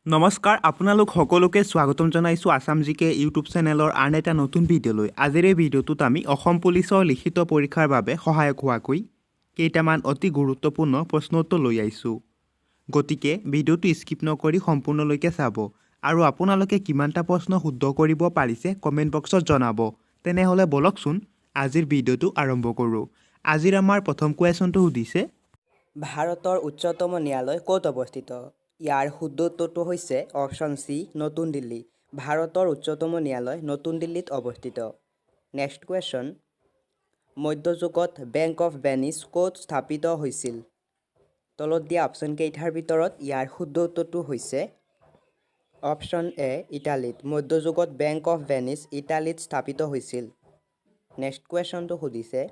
নমস্কাৰ আপোনালোক সকলোকে স্বাগতম জনাইছোঁ আসাম জিকে ইউটিউব চেনেলৰ আন এটা নতুন ভিডিঅ'লৈ। আজিৰ এই ভিডিঅ'টোত আমি অসম পুলিচৰ লিখিত পৰীক্ষাৰ বাবে সহায়ক হোৱাকৈ কেইটামান অতি গুৰুত্বপূৰ্ণ প্ৰশ্ন উত্তৰ লৈ আহিছোঁ। গতিকে ভিডিঅ'টো স্কিপ নকৰি সম্পূৰ্ণলৈকে চাব আৰু আপোনালোকে কিমানটা প্ৰশ্ন শুদ্ধ কৰিব পাৰিছে কমেণ্ট বক্সত জনাব। তেনেহ'লে বলকচোন আজিৰ ভিডিঅ'টো আৰম্ভ কৰোঁ। আজিৰ আমাৰ প্ৰথম কুৱেশ্যনটো সুধিছে, ভাৰতৰ উচ্চতম ন্যায়ালয় ক'ত অৱস্থিত? ইয়াৰ শুদ্ধ উত্তৰটো হৈছে অপশ্যন চি, নতুন দিল্লী। ভাৰতৰ উচ্চতম ন্যায়ালয় নতুন দিল্লীত অৱস্থিত। নেক্সট কুৱেশ্যন, মধ্যযুগত বেংক অফ ভেনিছ ক'ত স্থাপিত হৈছিল? তলত দিয়া অপশ্যন কেইটাৰ ভিতৰত ইয়াৰ শুদ্ধ উত্তৰটো হৈছে অপশ্যন এ, ইটালীত। মধ্যযুগত বেংক অফ ভেনিছ ইটালীত স্থাপিত হৈছিল। নেক্সট কুৱেশ্যনটো সুধিছে,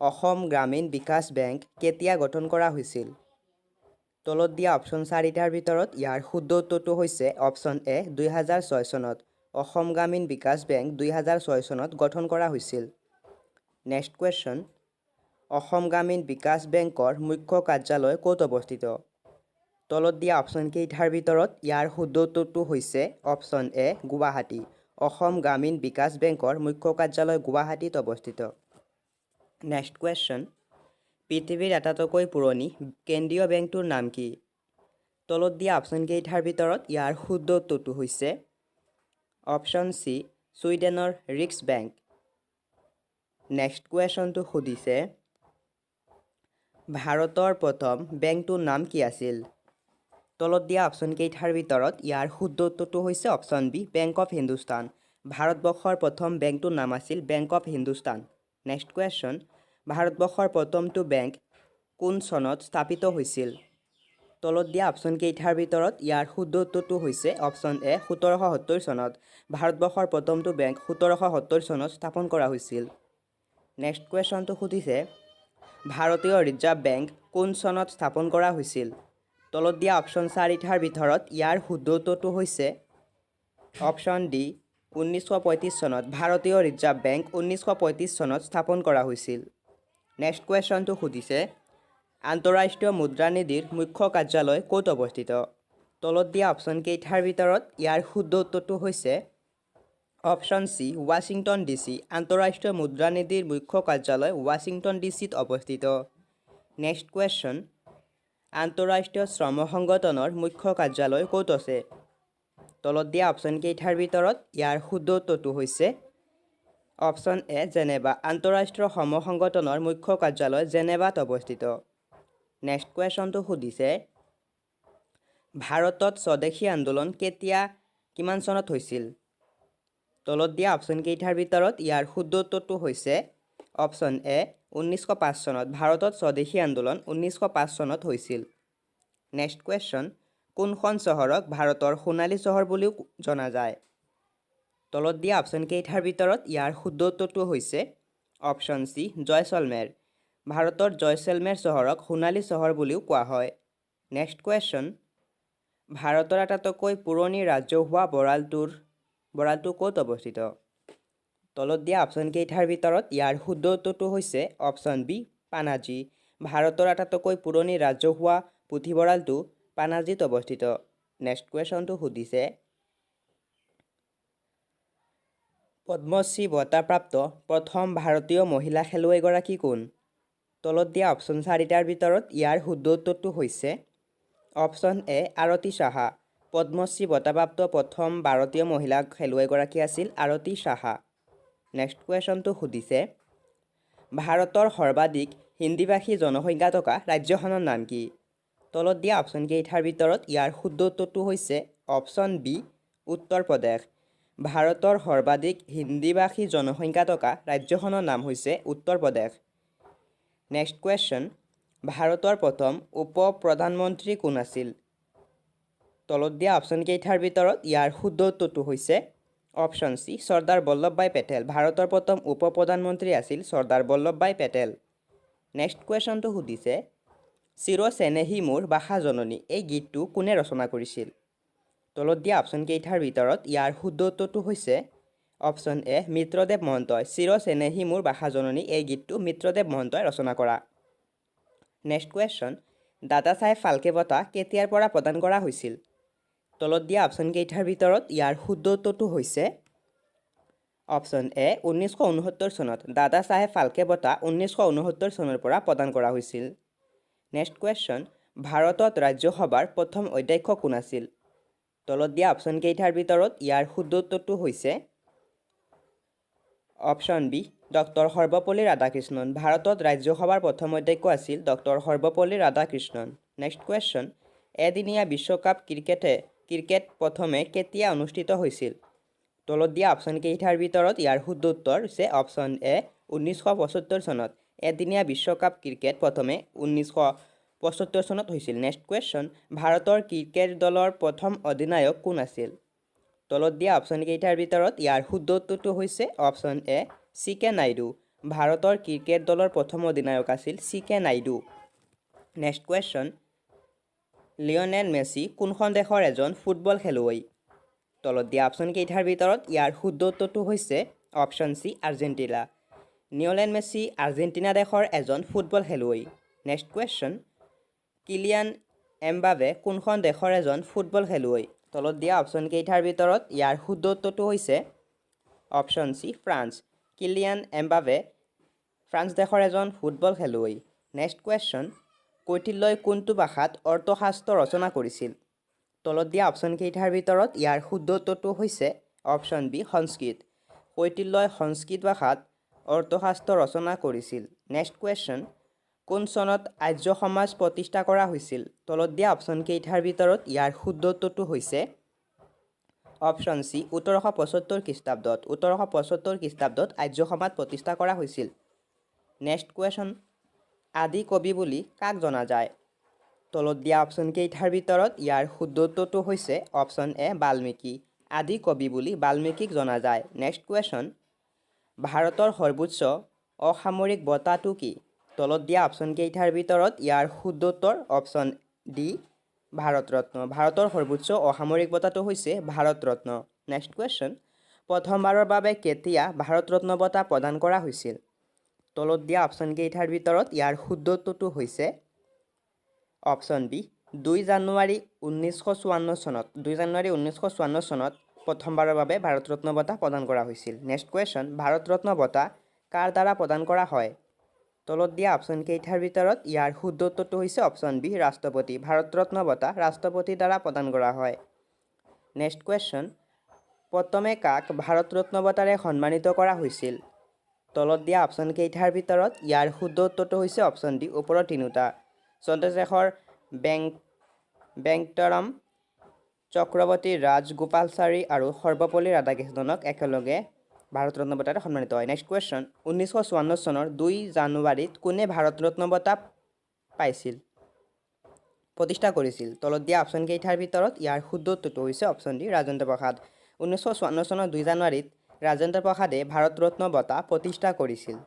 অসম গ্ৰামীণ বিকাশ বেংক কেতিয়া গঠন কৰা হৈছিল? তলত দিয়া অপশ্যন চাৰিটাৰ ভিতৰত ইয়াৰ শুদ্ধ উত্তৰটো হৈছে অপশ্যন এ, 2006 চনত। অসম গ্ৰামীণ বিকাশ বেংক 2006 চনত গঠন কৰা হৈছিল। নেক্সট কুৱেশ্যন, অসম গ্ৰামীণ বিকাশ বেংকৰ মুখ্য কাৰ্যালয় ক'ত অৱস্থিত? তলত দিয়া অপশ্যন কেইটাৰ ভিতৰত ইয়াৰ শুদ্ধ উত্তৰটো হৈছে অপশ্যন এ, গুৱাহাটী। অসম গ্ৰামীণ বিকাশ বেংকৰ মুখ্য কাৰ্যালয় গুৱাহাটীত অৱস্থিত। নেক্সট কুৱেশ্যন, পৃথিৱীৰ আটাইতকৈ পুৰণি কেন্দ্ৰীয় বেংকটোৰ নাম কি? তলত দিয়া অপশ্যন কেইটাৰ ভিতৰত ইয়াৰ শুদ্ধ উত্তৰটো হৈছে অপশ্যন চি, ছুইডেনৰ ৰিক্স বেংক। নেক্সট কুৱেশ্যনটো সুধিছে, ভাৰতৰ প্ৰথম বেংকটোৰ নাম কি আছিল? তলত দিয়া অপশ্যন কেইটাৰ ভিতৰত ইয়াৰ শুদ্ধ উত্তৰটো হৈছে option B, bank of Hindustan. ভাৰতবৰ্ষৰ প্ৰথম বেংকটোৰ নাম আছিল bank of Hindustan. Next question, ভাৰতবৰ্ষৰ প্ৰথমটো বেংক কোন চনত স্থাপিত হৈছিল? তলত দিয়া অপশ্যন কেইটাৰ ভিতৰত ইয়াৰ শুদ্ধ উত্তৰটো হৈছে অপশ্যন এ, 1770 চনত। ভাৰতবৰ্ষৰ প্ৰথমটো বেংক 1770 চনত স্থাপন কৰা হৈছিল। নেক্সট কুৱেশ্যনটো সুধিছে, ভাৰতীয় ৰিজাৰ্ভ বেংক কোন চনত স্থাপন কৰা হৈছিল? তলত দিয়া অপশ্যন চাৰিটাৰ ভিতৰত ইয়াৰ শুদ্ধ উত্তৰটো হৈছে অপশ্যন ডি, 1935 চনত। ভাৰতীয় ৰিজাৰ্ভ বেংক 1935 চনত স্থাপন কৰা হৈছিল। নেক্সট কুৱেশ্যনটো সুধিছে, আন্তঃৰাষ্ট্ৰীয় মুদ্ৰানিধিৰ মুখ্য কাৰ্যালয় ক'ত অৱস্থিত? তলত দিয়া অপশ্যন কেইটাৰ ভিতৰত ইয়াৰ শুদ্ধ উত্তৰটো হৈছে অপশ্যন চি, ৱাশ্বিংটন DC। আন্তঃৰাষ্ট্ৰীয় মুদ্ৰানিধিৰ মুখ্য কাৰ্যালয় ৱাশ্বিংটন DCত অৱস্থিত। নেক্সট কুৱেশ্যন, আন্তঃৰাষ্ট্ৰীয় শ্ৰম সংগঠনৰ মুখ্য কাৰ্যালয় ক'ত আছে? তলত দিয়া অপশ্যন কেইটাৰ ভিতৰত ইয়াৰ শুদ্ধ উত্তৰটো হৈছে অপশ্যন এ, জেনেভা। আন্তঃৰাষ্ট্ৰীয় শ্ৰম সংগঠনৰ মুখ্য কাৰ্যালয় জেনেভাত অৱস্থিত। নেক্সট কুৱেশ্যনটো সুধিছে, ভাৰতত স্বদেশী আন্দোলন কিমান চনত হৈছিল? তলত দিয়া অপশ্যন কেইটাৰ ভিতৰত ইয়াৰ শুদ্ধ উত্তৰটো হৈছে অপশ্যন এ, 1905 চনত। ভাৰতত স্বদেশী আন্দোলন 1905 চনত হৈছিল। নেক্সট কুৱেশ্যন, কোনখন চহৰক ভাৰতৰ সোণালী চহৰ বুলিও জনা যায়? তলত দিয়া অপশ্যন কেইটাৰ ভিতৰত ইয়াৰ শুদ্ধ উত্তৰটো হৈছে অপশ্যন চি, জয়ছলমেৰ। ভাৰতৰ জয়ছলমেৰ চহৰক সোণালী চহৰ বুলিও কোৱা হয়। নেক্সট কুৱেশ্যন, ভাৰতৰ আটাইতকৈ পুৰণি ৰাজহুৱা বৰালটো ক'ত অৱস্থিত? তলত দিয়া অপশ্যন কেইটাৰ ভিতৰত ইয়াৰ শুদ্ধ উত্তৰটো হৈছে অপশ্যন বি, পানাজী। ভাৰতৰ আটাইতকৈ পুৰণি ৰাজহুৱা পুথিভঁৰালটো পানাজীত অৱস্থিত। নেক্সট কুৱেশ্যনটো সুধিছে, পদ্মশ্ৰী বঁটাপ্ৰাপ্ত প্ৰথম ভাৰতীয় মহিলা খেলুৱৈগৰাকী কোন? তলত দিয়া অপশ্যন চাৰিটাৰ ভিতৰত ইয়াৰ শুদ্ধ উত্তৰটো হৈছে অপশ্যন এ, আৰতি সাহা। পদ্মশ্ৰী বঁটাপ্ৰাপ্ত প্ৰথম ভাৰতীয় মহিলা খেলুৱৈগৰাকী আছিল আৰতি সাহা। নেক্সট কুৱেশ্যনটো সুধিছে, ভাৰতৰ সৰ্বাধিক হিন্দীভাষী জনসংখ্যা থকা ৰাজ্যখনৰ নাম কি? তলত দিয়া অপশ্যন কেইটাৰ ভিতৰত ইয়াৰ শুদ্ধ উত্তৰটো হৈছে অপশ্যন বি, উত্তৰ প্ৰদেশ। ভাৰতৰ সৰ্বাধিক হিন্দীভাষী জনসংখ্যা থকা ৰাজ্যখনৰ নাম হৈছে উত্তৰ প্ৰদেশ। নেক্সট কুৱেশ্যন, ভাৰতৰ প্ৰথম উপ প্ৰধানমন্ত্ৰী কোন আছিল? তলত দিয়া অপশ্যন কেইটাৰ ভিতৰত ইয়াৰ শুদ্ধ উত্তৰটো হৈছে অপশ্যন চি, চৰ্দাৰ বল্লভভাই পেটেল। ভাৰতৰ প্ৰথম উপ প্ৰধানমন্ত্ৰী আছিল চৰ্দাৰ বল্লভভাই পেটেল। নেক্সট কুৱেশ্যনটো সুধিছে, চিৰ চেনেহী মোৰ ভাষা জননী এই গীতটো কোনে ৰচনা কৰিছিল? তলত দিয়া অপশ্যন কেইটাৰ ভিতৰত ইয়াৰ শুদ্ধ উত্তৰটো হৈছে অপশ্যন এ, মিত্ৰদেৱ মহন্তই। চিৰ চেনেহী মোৰ ভাষা জননী এই গীতটো মিত্ৰদেৱ মহন্তই ৰচনা কৰা। নেক্সট কুৱেশ্যন, দাদা চাহেব ফাল্কে বঁটা কেতিয়াৰ পৰা প্ৰদান কৰা হৈছিল? তলত দিয়া অপশ্যনকেইটাৰ ভিতৰত ইয়াৰ শুদ্ধ উত্তৰটো হৈছে অপশ্যন এ 1969 চনত দাদা চাহেব ফাল্কে বঁটা 1969 চনৰ পৰা প্ৰদান কৰা হৈছিল। নেক্সট কুৱেশ্যন, ভাৰতত ৰাজ্যসভাৰ প্ৰথম অধ্যক্ষ কোন আছিল? তলত দিয়া অপশ্যনকেইটাৰ ভিতৰত ইয়াৰ শুদ্ধ উত্তৰটো হৈছে option B doctor Sarvepalli Radhakrishnan. ভাৰতত ৰাজ্যসভাৰ প্ৰথম অধ্যক্ষ আছিল doctor Sarvepalli Radhakrishnan. Next question, এদিনীয়া বিশ্বকাপ ক্ৰিকেট প্ৰথমে কেতিয়া অনুষ্ঠিত হৈছিল? তলত দিয়া অপশ্যনকেইটাৰ ভিতৰত ইয়াৰ শুদ্ধ উত্তৰ হৈছে অপশ্যন এ 1975 চনত। এদিনীয়া বিশ্বকাপ ক্ৰিকেট প্ৰথমে 1975 চনত হৈছিল। নেক্সট কুৱেশ্যন, ভাৰতৰ ক্ৰিকেট দলৰ প্ৰথম অধিনায়ক কোন আছিল? তলত দিয়া অপশ্যনকেইটাৰ ভিতৰত ইয়াৰ শুদ্ধ উত্তৰটো হৈছে অপশ্যন এ চি.কে. নাইডু। ভাৰতৰ ক্ৰিকেট দলৰ প্ৰথম অধিনায়ক আছিল C K. Nayudu. Next question, Lionel Messi কোনখন দেশৰ এজন ফুটবল খেলুৱৈ? তলত দিয়া অপশ্যনকেইটাৰ ভিতৰত ইয়াৰ শুদ্ধ উত্তৰটো হৈছে option C Argentina. Lionel Messi Argentina দেশৰ এজন ফুটবল খেলুৱৈ। নেক্সট কুৱেশ্যন, কিলিয়ান এমবাপে কোনখন দেশৰ এজন ফুটবল খেলুৱৈ? তলত দিয়া অপশ্যনকেইটাৰ ভিতৰত ইয়াৰ শুদ্ধ উত্তৰটো হৈছে option C France. Kylian Mbappe France দেশৰ এজন ফুটবল খেলুৱৈ। নেক্সট কুৱেশ্যন, কৌটিল্যই কোনটো ভাষাত অৰ্থশাস্ত্ৰ ৰচনা কৰিছিল? তলত দিয়া অপশ্যনকেইটাৰ ভিতৰত ইয়াৰ শুদ্ধ উত্তৰটো হৈছে অপশ্যন বি সংস্কৃত। কৌটিল্যই সংস্কৃত ভাষাত অৰ্থশাস্ত্ৰ ৰচনা কৰিছিল। নেক্সট কুৱেশ্যন, কোন চনত আৰ্য সমাজ প্ৰতিষ্ঠা কৰা হৈছিল? তলত দিয়া অপশ্যনকেইটাৰ ভিতৰত ইয়াৰ শুদ্ধ উত্তৰটো হৈছে অপশ্যন চি 1875 খ্ৰীষ্টাব্দত। 1875 খ্ৰীষ্টাব্দত আৰ্য সমাজ প্ৰতিষ্ঠা কৰা হৈছিল। নেক্সট কুৱেশ্যন, আদি কবি বুলি কাক জনা যায়? তলত দিয়া অপশ্যনকেইটাৰ ভিতৰত ইয়াৰ শুদ্ধ উত্তৰটো হৈছে অপশ্যন এ বাল্মীকি। আদি কবি বুলি বাল্মীকিক জনা যায়। নেক্সট কুৱেশ্যন, ভাৰতৰ সৰ্বোচ্চ অসামৰিক বঁটাটো কি? তলত দিয়া অপশ্যনকেইটাৰ ভিতৰত ইয়াৰ শুদ্ধ উত্তৰ অপশ্যন ডি ভাৰত ৰত্ন। ভাৰতৰ সৰ্বোচ্চ অসামৰিক বঁটাটো হৈছে ভাৰত ৰত্ন। নেক্সট কুৱেশ্যন, প্ৰথমবাৰৰ বাবে কেতিয়া ভাৰত ৰত্ন বঁটা প্ৰদান কৰা হৈছিল? তলত দিয়া অপশ্যনকেইটাৰ ভিতৰত ইয়াৰ শুদ্ধ উত্তৰটো হৈছে অপশ্যন বি 2 জানুৱাৰী 1954 চনত। 2 জানুৱাৰী 1954 চনত প্ৰথমবাৰৰ বাবে ভাৰত ৰত্ন বঁটা প্ৰদান কৰা হৈছিল। নেক্সট কুৱেশ্যন, ভাৰত ৰত্ন বঁটা কাৰ দ্বাৰা প্ৰদান কৰা হয়? তলত দিয়া অপশ্যনকেইটাৰ ভিতৰত ইয়াৰ শুদ্ধ উত্তৰটো হৈছে অপশ্যন বি ৰাষ্ট্ৰপতি। ভাৰত ৰত্ন বঁটা ৰাষ্ট্ৰপতিৰ দ্বাৰা প্ৰদান কৰা হয়। নেক্সট কুৱেশ্যন, প্ৰথমে কাক ভাৰত ৰত্ন বঁটাৰে সন্মানিত কৰা হৈছিল? তলত দিয়া অপশ্যনকেইটাৰ ভিতৰত ইয়াৰ শুদ্ধ উত্তৰটো হৈছে অপশ্যন ডি ওপৰৰ তিনিওটা। চন্দ্ৰশেখৰ বেংকটৰাম চক্ৰৱৰ্তী, ৰাজগোপালাচাৰী আৰু সৰ্বপল্লী ৰাধাকৃষ্ণনক একেলগে ভাৰত ৰত্ন বঁটাৰে সন্মানিত হয়। নেক্সট কুৱেশ্যন, 1954 চনৰ 2 জানুৱাৰীত কোনে ভাৰত ৰত্ন বঁটা প্ৰতিষ্ঠা কৰিছিল? তলত দিয়া অপশ্যনকেইটাৰ ভিতৰত ইয়াৰ শুদ্ধ উত্তৰটো হৈছে অপশ্যন ডি ৰাজেন্দ্ৰ প্ৰসাদ। 1954 চনৰ 2 জানুৱাৰীত ৰাজেন্দ্ৰ প্ৰসাদে ভাৰত ৰত্ন বঁটা প্ৰতিষ্ঠা কৰিছিল।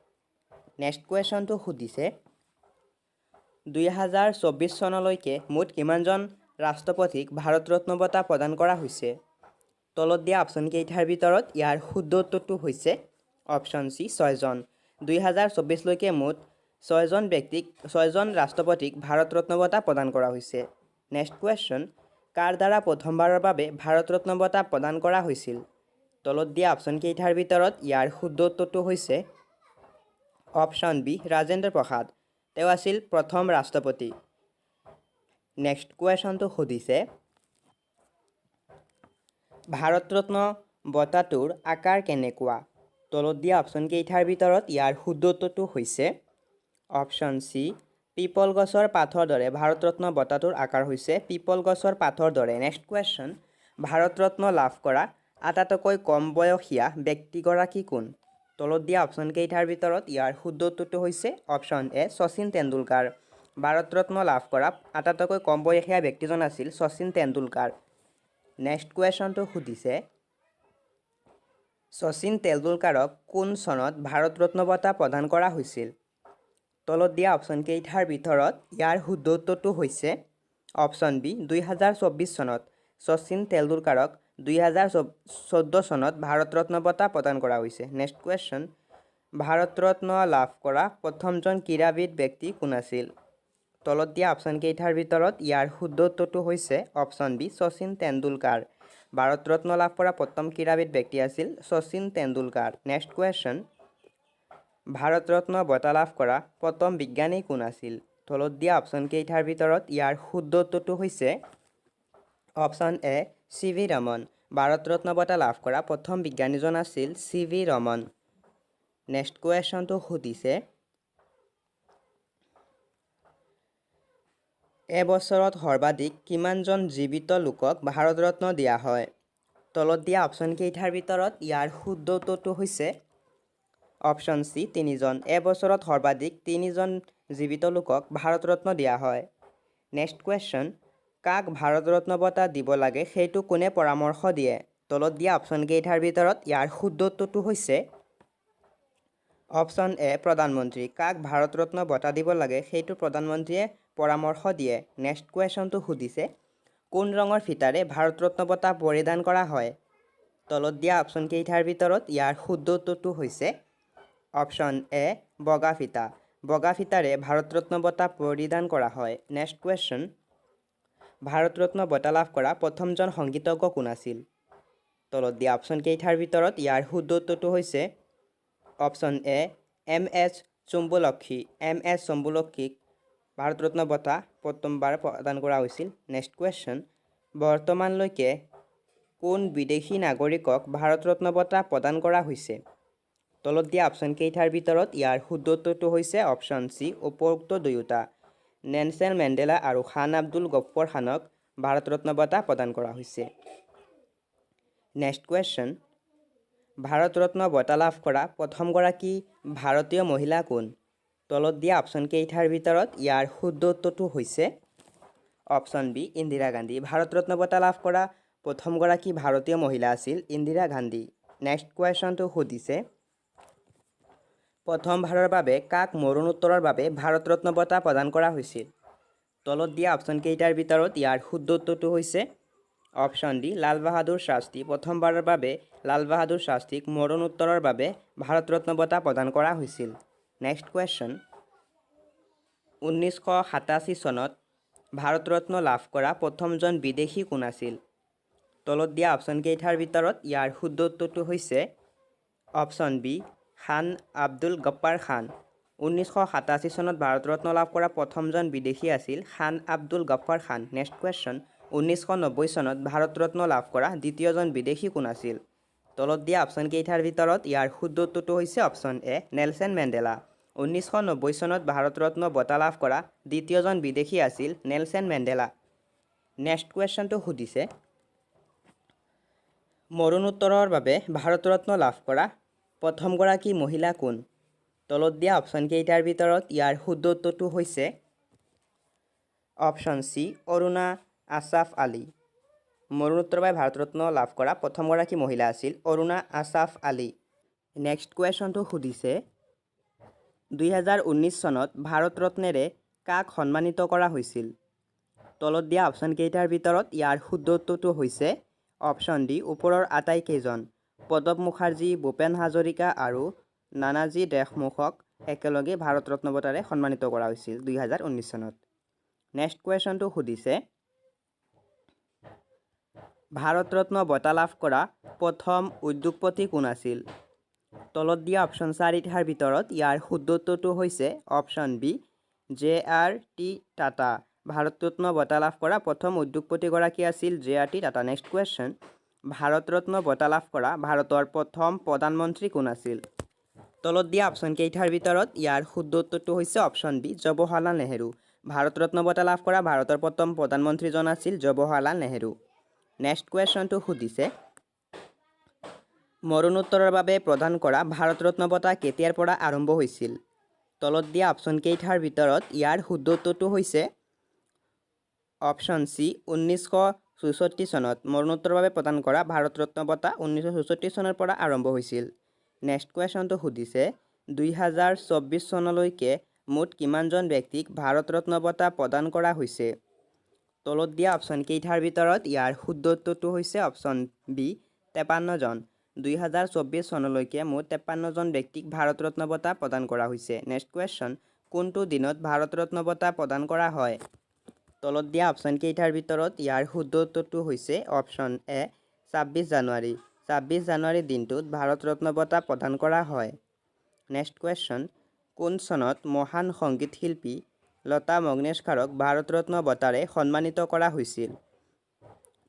নেক্সট কুৱেশ্যনটো সুধিছে 2024 চনলৈকে মুঠ কিমানজন ৰাষ্ট্ৰপতিক ভাৰত ৰত্ন বঁটা প্ৰদান কৰা হৈছে? তলত দিয়া অপশ্যনকেইটাৰ ভিতৰত ইয়াৰ শুদ্ধ উত্তৰটো হৈছে অপশ্যন চি 6 জন। 2024 লৈকে মুঠ 6 জন ৰাষ্ট্ৰপতিক ভাৰত ৰত্ন বঁটা প্ৰদান কৰা হৈছে। নেক্সট কুৱেশ্যন, কাৰ দ্বাৰা প্ৰথমবাৰৰ বাবে ভাৰত ৰত্ন বঁটা প্ৰদান কৰা হৈছিল? তলত দিয়া অপশ্যনকেইটাৰ ভিতৰত ইয়াৰ শুদ্ধ উত্তৰটো হৈছে অপশ্যন বি ৰাজেন্দ্ৰ প্ৰসাদ। তেওঁ আছিল প্ৰথম ৰাষ্ট্ৰপতি। নেক্সট কুৱেশ্যনটো সুধিছে ভাৰত ৰত্ন বঁটাটোৰ আকাৰ কেনেকুৱা? তলত দিয়া অপশ্যনকেইটাৰ ভিতৰত ইয়াৰ শুদ্ধ উত্তৰটো হৈছে অপশ্যন চি পিপল গছৰ পাতৰ দৰে। ভাৰত ৰত্ন বঁটাটোৰ আকাৰ হৈছে পিপল গছৰ পাতৰ দৰে। নেক্সট কুৱেশ্যন, ভাৰত ৰত্ন লাভ কৰা আটাইতকৈ কম বয়সীয়া ব্যক্তিগৰাকী কোন? তলত দিয়া অপশ্যনকেইটাৰ ভিতৰত ইয়াৰ শুদ্ধ উত্তৰটো হৈছে অপশ্যন এ শচীন তেণ্ডুলকাৰ। ভাৰত ৰত্ন লাভ কৰা আটাইতকৈ কম বয়সীয়া ব্যক্তিজন আছিল শচীন তেণ্ডুলকাৰ। নেক্সট কুৱেশ্যনটো সুধিছে শচীন তেণ্ডুলকাৰক কোন চনত ভাৰত ৰত্ন বঁটা প্ৰদান কৰা হৈছিল? তলত দিয়া অপশ্যনকেইটাৰ ভিতৰত ইয়াৰ শুদ্ধ উত্তৰটো হৈছে অপশ্যন বি 2024 চনত। শচীন তেণ্ডুলকাৰক 2014 চনত ভাৰত ৰত্ন বঁটা প্ৰদান কৰা হৈছে। নেক্সট কুৱেশ্যন, ভাৰত ৰত্ন লাভ কৰা প্ৰথমজন ক্ৰীড়াবিদ ব্যক্তি কোন আছিল? তলত দিয়া অপশ্যনকেইটাৰ ভিতৰত ইয়াৰ শুদ্ধ উত্তৰটো হৈছে অপশ্যন বি শচীন তেণ্ডুলকাৰ ভাৰত ৰত্ন লাভ কৰা প্ৰথম ক্ৰীড়াবিদ ব্যক্তি আছিল শচীন তেণ্ডুলকাৰ নেক্সট কুৱেশ্যন ভাৰত ৰত্ন বঁটা লাভ কৰা প্ৰথম বিজ্ঞানী কোন আছিল তলত দিয়া অপশ্যনকেইটাৰ ভিতৰত ইয়াৰ শুদ্ধ উত্তৰটো হৈছে option A C V Raman Bharat Ratna বঁটা লাভ কৰা প্ৰথম বিজ্ঞানীজন আছিল চি ভি ৰমন নেক্সট কুৱেশ্যনটো সুধিছে এবছৰত সৰ্বাধিক কিমানজন জীৱিত লোকক ভাৰত ৰত্ন দিয়া হয় তলত দিয়া অপশ্যনকেইটাৰ ভিতৰত ইয়াৰ শুদ্ধ উত্তৰটো হৈছে অপশ্যন চি 3জন এবছৰত সৰ্বাধিক 3জন জীৱিত লোকক ভাৰত ৰত্ন দিয়া হয় নেক্সট কুৱেশ্যন কাক ভাৰত ৰত্ন বঁটা দিব লাগে সেইটো কোনে পৰামৰ্শ দিয়ে তলত দিয়া অপশ্যনকেইটাৰ ভিতৰত ইয়াৰ শুদ্ধ উত্তৰটো হৈছে অপশ্যন এ প্ৰধানমন্ত্ৰী কাক ভাৰত ৰত্ন বঁটা দিব লাগে সেইটো প্ৰধানমন্ত্ৰীয়ে পৰামৰ্শ দিয়ে নেক্সট কুৱেশ্যনটো সুধিছে কোন ৰঙৰ ফিতাৰে ভাৰত ৰত্ন বঁটা পৰিধান কৰা হয় তলত দিয়া অপশ্যনকেইটাৰ ভিতৰত ইয়াৰ শুদ্ধ উত্তৰটো হৈছে অপশ্যন এ বগা ফিতাৰে ভাৰত ৰত্ন বঁটা পৰিধান কৰা হয় নেক্সট কুৱেশ্যন ভাৰত ৰত্ন বঁটা লাভ কৰা প্ৰথমজন সংগীতজ্ঞ কোন আছিল তলত দিয়া অপশ্যনকেইটাৰ ভিতৰত ইয়াৰ শুদ্ধ উত্তৰটো হৈছে অপশ্যন এ এম এছ চম্বুলক্ষীক ভাৰত ৰত্ন বঁটা প্ৰথমবাৰ প্ৰদান কৰা হৈছিল নেক্সট কুৱেশ্যন বৰ্তমানলৈকে কোন বিদেশী নাগৰিকক ভাৰত ৰত্ন বঁটা প্ৰদান কৰা হৈছে তলত দিয়া অপশ্যনকেইটাৰ ভিতৰত ইয়াৰ শুদ্ধ উত্তৰটো হৈছে অপশ্যন চি উপৰোক্ত দুয়োটা নেলছন মেণ্ডেলা আৰু খান আব্দুল গফ্ফৰ খানক ভাৰত ৰত্ন বঁটা প্ৰদান কৰা হৈছে নেক্সট কুৱেশ্যন ভাৰত ৰত্ন বঁটা লাভ কৰা প্ৰথমগৰাকী ভাৰতীয় মহিলা কোন তলত দিয়া অপশ্যনকেইটাৰ ভিতৰত ইয়াৰ শুদ্ধ উত্তৰটো হৈছে অপশ্যন বি ইন্দিৰা গান্ধী ভাৰত ৰত্ন বঁটা লাভ কৰা প্ৰথমগৰাকী ভাৰতীয় মহিলা আছিল ইন্দিৰা গান্ধী নেক্সট কুৱেশ্যনটো সুধিছে প্ৰথমবাৰৰ বাবে কাক মৰণোত্তৰৰ বাবে ভাৰত ৰত্ন বঁটা প্ৰদান কৰা হৈছিল তলত দিয়া অপশ্যনকেইটাৰ ভিতৰত ইয়াৰ শুদ্ধ উত্তৰটো হৈছে অপশ্যন ডি লাল বাহাদুৰ শাস্ত্ৰী প্ৰথমবাৰৰ বাবে লাল বাহাদুৰ শাস্ত্ৰীক মৰণোত্তৰৰ বাবে ভাৰত ৰত্ন বঁটা প্ৰদান কৰা হৈছিল নেক্সট কুৱেশ্যন 1987 চনত ভাৰত ৰত্ন লাভ কৰা প্ৰথমজন বিদেশী কোন আছিল তলত দিয়া অপশ্যনকেইটাৰ ভিতৰত ইয়াৰ শুদ্ধ উত্তৰটো হৈছে অপশ্যন বি খান আব্দুল গফ্ফাৰ খান 1987 চনত ভাৰত ৰত্ন লাভ কৰা প্ৰথমজন বিদেশী আছিল খান আব্দুল গফ্ফাৰ খান নেক্সট কুৱেশ্যন 1990 চনত ভাৰত ৰত্ন লাভ কৰা দ্বিতীয়জন বিদেশী কোন আছিল তলত দিয়া অপশ্যনকেইটাৰ ভিতৰত ইয়াৰ শুদ্ধ উত্তৰটো হৈছে অপশ্যন এ নেলছন মেণ্ডেলা 1990 চনত ভাৰত ৰত্ন বঁটা লাভ কৰা দ্বিতীয়জন বিদেশী আছিল নেলছন মেণ্ডেলা নেক্সট কুৱেশ্যনটো সুধিছে মৰণোত্তৰৰ বাবে ভাৰত ৰত্ন লাভ কৰা প্ৰথমগৰাকী মহিলা কোন তলত দিয়া অপশ্যনকেইটাৰ ভিতৰত ইয়াৰ শুদ্ধ উত্তৰটো হৈছে অপশ্যন চি অৰুণা আছাফ আলী মৰণোত্তৰৰ বাবে ভাৰত ৰত্ন লাভ কৰা প্ৰথমগৰাকী মহিলা আছিল অৰুণা আছাফ আলী নেক্সট কুৱেশ্যনটো সুধিছে 2019 চনত ভাৰত ৰত্নেৰে কাক সন্মানিত কৰা হৈছিল তলত দিয়া অপশ্যনকেইটাৰ ভিতৰত ইয়াৰ শুদ্ধ উত্তৰটো হৈছে অপশ্যন ডি ওপৰৰ আটাইকেইজন প্ৰণৱ মুখাৰ্জী ভূপেন হাজৰিকা আৰু নানাজী দেশমুখক একেলগে ভাৰত ৰত্ন বঁটাৰে সন্মানিত কৰা হৈছিল 2019 চনত নেক্সট কুৱেশ্যনটো সুধিছে ভাৰত ৰত্ন বঁটা লাভ কৰা প্ৰথম উদ্যোগপতি কোন আছিল তলত দিয়া অপশ্যন চাৰিটাৰ ভিতৰত ইয়াৰ শুদ্ধ উত্তৰটো হৈছে option B JRT Tata Bharat Ratna বঁটা লাভ কৰা প্ৰথম উদ্যোগপতিগৰাকী আছিল JRT Tata next question Bharat Ratna বঁটা লাভ কৰা ভাৰতৰ প্ৰথম প্ৰধানমন্ত্ৰী কোন আছিল তলত দিয়া অপশ্যনকেইটাৰ ভিতৰত ইয়াৰ শুদ্ধ উত্তৰটো হৈছে অপশ্যন বি জৱাহৰলাল নেহেৰু ভাৰত ৰত্ন বঁটা লাভ কৰা ভাৰতৰ প্ৰথম প্ৰধানমন্ত্ৰীজন আছিল জৱাহৰলাল নেহেৰু নেক্সট কুৱেশ্যনটো সুধিছে মৰণোত্তৰৰ বাবে প্ৰদান কৰা ভাৰত ৰত্ন বঁটা কেতিয়াৰ পৰা আৰম্ভ হৈছিল তলত দিয়া অপশ্যনকেইটাৰ ভিতৰত ইয়াৰ শুদ্ধ উত্তৰটো হৈছে অপশ্যন চি 1964 চনত মৰণোত্তৰৰ বাবে প্ৰদান কৰা ভাৰত ৰত্ন বঁটা 1964 চনৰ পৰা আৰম্ভ হৈছিল নেক্সট কুৱেশ্যনটো সুধিছে 2024 চনলৈকে মুঠ কিমানজন ব্যক্তিক ভাৰত ৰত্ন বঁটা প্ৰদান কৰা হৈছে তলত দিয়া অপশ্যনকেইটাৰ ভিতৰত ইয়াৰ শুদ্ধ উত্তৰটো হৈছে অপশ্যন বি 53 জন 2024 চনলৈকে মুঠ 53জন ব্যক্তিক ভাৰত ৰত্ন বঁটা প্ৰদান কৰা হৈছে নেক্সট কুৱেশ্যন কোনটো দিনত ভাৰত ৰত্ন বঁটা প্ৰদান কৰা হয়? তলত দিয়া অপশ্যনকেইটাৰ ভিতৰত ইয়াৰ শুদ্ধ উত্তৰটো হৈছে অপশ্যন এ ২৬ জানুৱাৰী। ২৬ জানুৱাৰী দিনটোত ভাৰত ৰত্ন বঁটা প্ৰদান কৰা হয়। নেক্সট কুৱেশ্যন, কোন চনত মহান সংগীত শিল্পী লতা মংগেশকাৰক ভাৰত ৰত্ন বঁটাৰে সন্মানিত কৰা হৈছিল?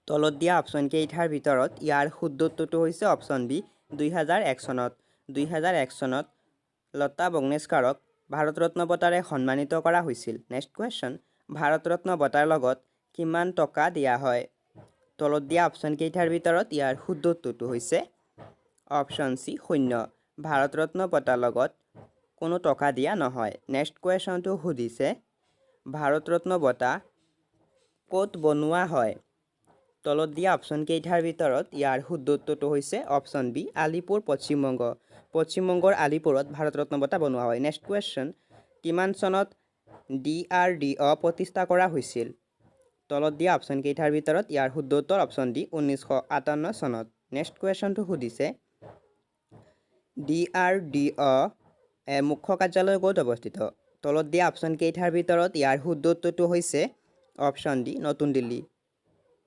তলত দিয়া অপশ্যনকেইটাৰ ভিতৰত ইয়াৰ শুদ্ধ উত্তৰটো হৈছে অপশ্যন বি ২০০১ চনত। ২০০১ চনত লতা মংগেশকাৰক ভাৰত ৰত্ন বঁটাৰে সন্মানিত কৰা হৈছিল। নেক্সট কুৱেশ্যন, ভাৰত ৰত্ন বঁটাৰ লগত কিমান টকা দিয়া হয়? তলত দিয়া অপশ্যনকেইটাৰ ভিতৰত ইয়াৰ শুদ্ধ উত্তৰটো হৈছে অপশ্যন চি ০। ভাৰত ৰত্ন বঁটাৰ লগত কোনো টকা দিয়া নহয়। নেক্সট কুৱেশ্যনটো সুধিছে ভাৰত ৰত্ন বঁটা ক'ত বনোৱা হয়? তলত দিয়া অপশ্যনকেইটাৰ ভিতৰত ইয়াৰ শুদ্ধ উত্তৰটো হৈছে অপশ্যন বি আলিপুৰ, পশ্চিমবংগ। পশ্চিমবংগৰ আলিপুৰত ভাৰত ৰত্ন বঁটা বনোৱা হয়। নেক্সট কুৱেশ্যন, কিমান চনত DRDO প্ৰতিষ্ঠা কৰা হৈছিল? তলত দিয়া অপশ্যনকেইটাৰ ভিতৰত ইয়াৰ শুদ্ধ উত্তৰ অপশ্যন ডি ১৯৫৮ চনত। নেক্সট কুৱেশ্যনটো সুধিছে DRDO মুখ্য কাৰ্যালয় ক'ত অৱস্থিত? তলত দিয়া অপশ্যনকেইটাৰ ভিতৰত ইয়াৰ শুদ্ধ উত্তৰটো হৈছে অপশ্যন ডি নতুন দিল্লী।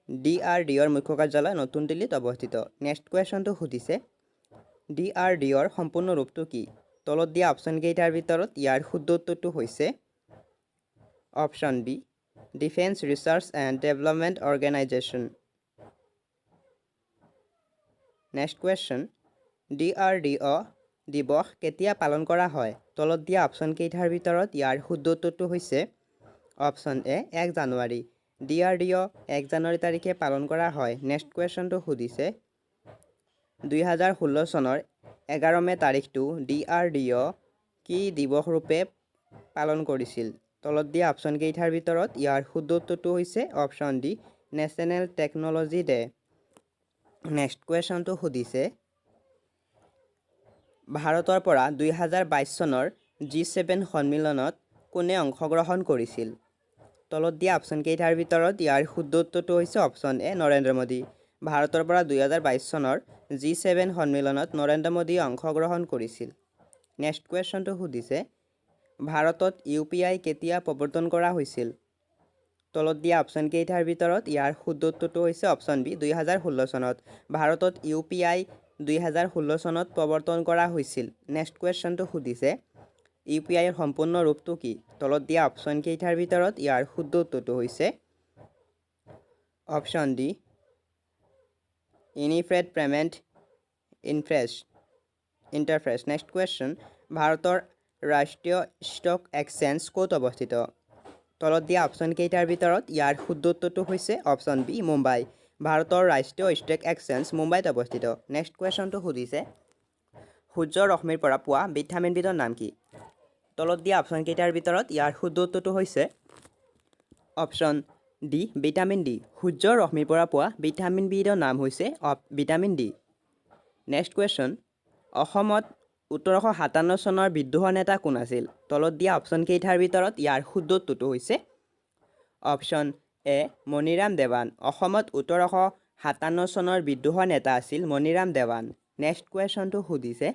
DRDOৰ মুখ্য কাৰ্যালয় নতুন দিল্লীত অৱস্থিত। নেক্সট কুৱেশ্যনটো সুধিছে DRDOৰ সম্পূৰ্ণ ৰূপটো কি? তলত দিয়া অপশ্যনকেইটাৰ ভিতৰত ইয়াৰ শুদ্ধ উত্তৰটো হৈছে option B defence research and development organisation. Next question, DRDO দিৱস কেতিয়া পালন কৰা হয়? তলত দিয়া অপশ্যনকেইটাৰ ভিতৰত ইয়াৰ শুদ্ধ উত্তৰটো হৈছে অপশ্যন এ ১ জানুৱাৰী। DRDO ১ জানুৱাৰী তাৰিখে পালন কৰা হয়। নেক্সট কুৱেশ্যনটো সুধিছে ২০১৬ চনৰ ১১ মে তাৰিখটো DRDO কি দিৱস ৰূপে পালন কৰিছিল? তলত দিয়া অপশ্যনকেইটাৰ ভিতৰত ইয়াৰ শুদ্ধ উত্তৰটো হৈছে option D national technology day. Next কুৱেশ্যনটো সুধিছে ভাৰতৰ পৰা ২০২২ চনৰ G7 সন্মিলনত কোনে অংশগ্ৰহণ কৰিছিল? তলত দিয়া অপশ্যনকেইটাৰ ভিতৰত ইয়াৰ শুদ্ধ উত্তৰটো হৈছে অপশ্যন এ নৰেন্দ্ৰ মোদী। ভাৰতৰ পৰা ২০২২ চনৰ G7 সন্মিলনত নৰেন্দ্ৰ মোদীয়ে অংশগ্ৰহণ কৰিছিল। নেক্সট কুৱেশ্যনটো সুধিছে ভাৰতত UPI কেতিয়া প্ৰৱৰ্তন কৰা হৈছিল? তলত দিয়া অপশ্যনকেইটাৰ ভিতৰত ইয়াৰ শুদ্ধ উত্তৰটো হৈছে অপশ্যন বি ২০১৬ চনত। ভাৰতত UPI ২০১৬ চনত প্ৰৱৰ্তন কৰা হৈছিল। নেক্সট কুৱেশ্যনটো সুধিছে UPIৰ সম্পূৰ্ণ ৰূপটো কি? তলত দিয়া অপশ্যনকেইটাৰ ভিতৰত ইয়াৰ শুদ্ধ উত্তৰটো হৈছে option D unified payment interface. Next question, ভাৰতৰ ৰাষ্ট্ৰীয় ষ্টক এক্সচেঞ্জ ক'ত অৱস্থিত? তলত দিয়া অপশ্যনকেইটাৰ ভিতৰত ইয়াৰ শুদ্ধ উত্তৰটো হৈছে অপশ্যন বি মুম্বাই। ভাৰতৰ ৰাষ্ট্ৰীয় ষ্টক এক্সচেঞ্জ মুম্বাইত অৱস্থিত। নেক্সট কুৱেশ্যনটো সুধিছে সূৰ্যৰ ৰশ্মিৰ পৰা পোৱা ভিটামিনবিধৰ নাম কি? তলত দিয়া অপশ্যনকেইটাৰ ভিতৰত ইয়াৰ শুদ্ধ উত্তৰটো হৈছে অপশ্যন ডি ভিটামিন ডি। সূৰ্যৰ ৰশ্মিৰ পৰা পোৱা ভিটামিন বিধৰ নাম হৈছে ভিটামিন ডি। নেক্সট কুৱেশ্যন, অসমত ১৮৫৭ চনৰ বিদ্ৰোহৰ নেতা কোন আছিল? তলত দিয়া অপশ্যনকেইটাৰ ভিতৰত ইয়াৰ শুদ্ধ উত্তৰটো হৈছে অপশ্যন এ মণিৰাম দেৱান। অসমত ১৮৫৭ চনৰ বিদ্ৰোহৰ নেতা আছিল মণিৰাম দেৱান। নেক্সট কুৱেশ্যনটো সুধিছে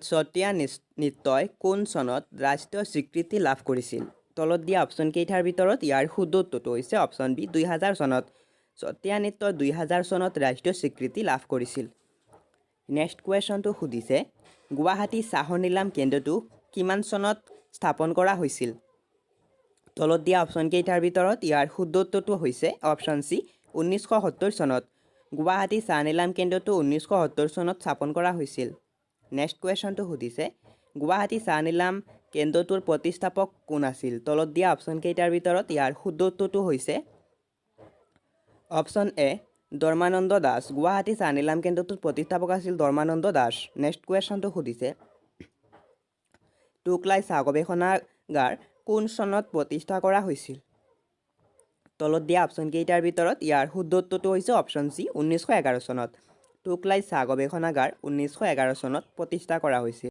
সত্ৰীয়া নৃত্যই কোন চনত ৰাষ্ট্ৰীয় স্বীকৃতি লাভ কৰিছিল? তলত দিয়া অপশ্যনকেইটাৰ ভিতৰত ইয়াৰ শুদ্ধ উত্তৰটো হৈছে অপশ্যন বি ২০০০ চনত। সত্ৰীয়া নৃত্যই ২০০০ চনত ৰাষ্ট্ৰীয় স্বীকৃতি লাভ কৰিছিল। নেক্সট কুৱেশ্যনটো সুধিছে গুৱাহাটী চাহ নিলাম কেন্দ্ৰটো কিমান চনত স্থাপন কৰা হৈছিল? তলত দিয়া অপশ্যনকেইটাৰ ভিতৰত ইয়াৰ শুদ্ধ উত্তৰটো হৈছে অপশ্যন চি ১৯৭০ চনত। গুৱাহাটী চাহ নিলাম কেন্দ্ৰটো ১৯৭০ চনত স্থাপন কৰা হৈছিল। নেক্সট কুৱেশ্যনটো সুধিছে গুৱাহাটী চাহ নিলাম কেন্দ্ৰটোৰ প্ৰতিষ্ঠাপক কোন আছিল? তলত দিয়া অপশ্যনকেইটাৰ ভিতৰত ইয়াৰ শুদ্ধ উত্তৰটো হৈছে অপশ্যন এ ধৰ্মানন্দ দাস। গুৱাহাটী চাহ নিলাম কেন্দ্ৰটোৰ প্ৰতিষ্ঠাপক আছিল ধৰ্মানন্দ দাস। নেক্সট কুৱেশ্যনটো সুধিছে টোকলাই চাহ গৱেষণাগাৰ কোন চনত প্ৰতিষ্ঠা কৰা হৈছিল? তলত দিয়া অপশ্যনকেইটাৰ ভিতৰত ইয়াৰ শুদ্ধ উত্তৰটো হৈছে অপশ্যন চি ১৯১১ চনত। টোকলাই চাহ গৱেষণাগাৰ ১৯১১ চনত প্ৰতিষ্ঠা কৰা হৈছিল।